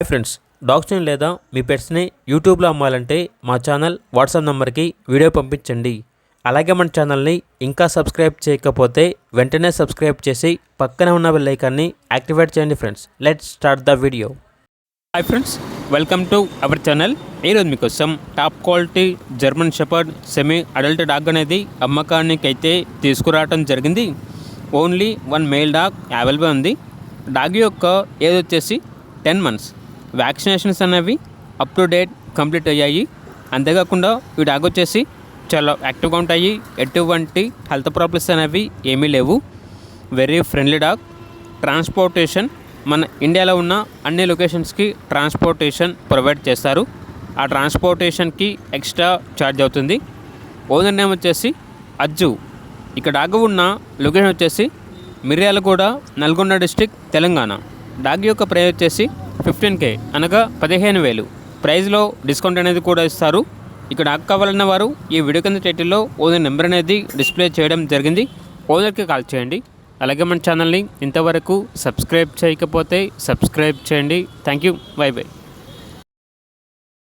Friends, డాగ్స్ని లేదా మీ పెట్స్ని యూట్యూబ్లో అమ్మాలంటే మా ఛానల్ వాట్సాప్ నెంబర్కి వీడియో పంపించండి. అలాగే మన ఛానల్ని ఇంకా సబ్స్క్రైబ్ చేయకపోతే వెంటనే సబ్స్క్రైబ్ చేసి పక్కనే ఉన్న బెల్ ఐకాన్ని యాక్టివేట్ చేయండి. Friends, let's start the video. Hi friends, welcome to our channel. ఈరోజు మీకోసం top quality German shepherd semi adult dog అనేది అమ్మకానికి అయితే తీసుకురావడం జరిగింది. Only one male dog available ఉంది. డాగ్ యొక్క ఏజ్ వచ్చేసి 10 months. వ్యాక్సినేషన్స్ అనేవి అప్ టు డేట్ కంప్లీట్ అయ్యాయి. అంతేకాకుండా ఈ డాగ్ వచ్చేసి చాలా యాక్టివ్గా ఉంటాయి. ఎటువంటి హెల్త్ ప్రాబ్లమ్స్ అనేవి ఏమీ లేవు. Very friendly dog. ట్రాన్స్పోర్టేషన్ మన ఇండియాలో ఉన్న అన్ని లొకేషన్స్కి ట్రాన్స్పోర్టేషన్ ప్రొవైడ్ చేస్తారు. ఆ ట్రాన్స్పోర్టేషన్కి ఎక్స్ట్రా ఛార్జ్ అవుతుంది. ఓనర్ నేమ్ వచ్చేసి అజ్జు. ఇక డాగ్ ఉన్న లొకేషన్ వచ్చేసి మిర్యాలగూడ, నల్గొండ డిస్టిక్, తెలంగాణ. డాగ్ యొక్క ప్రైస్ వచ్చేసి 15K, అనగా 15,000. ప్రైస్లో డిస్కౌంట్ అనేది కూడా ఇస్తారు. ఇక డాగ్ కావాలన్న వారు ఈ వీడియో కింద టైటిల్లో ఓనర్ నెంబర్ అనేది డిస్ప్లే చేయడం జరిగింది. ఓనర్కి కాల్ చేయండి. అలాగే మన ఛానల్ని ఇంతవరకు సబ్స్క్రైబ్ చేయకపోతే సబ్స్క్రైబ్ చేయండి. Thank you. By by.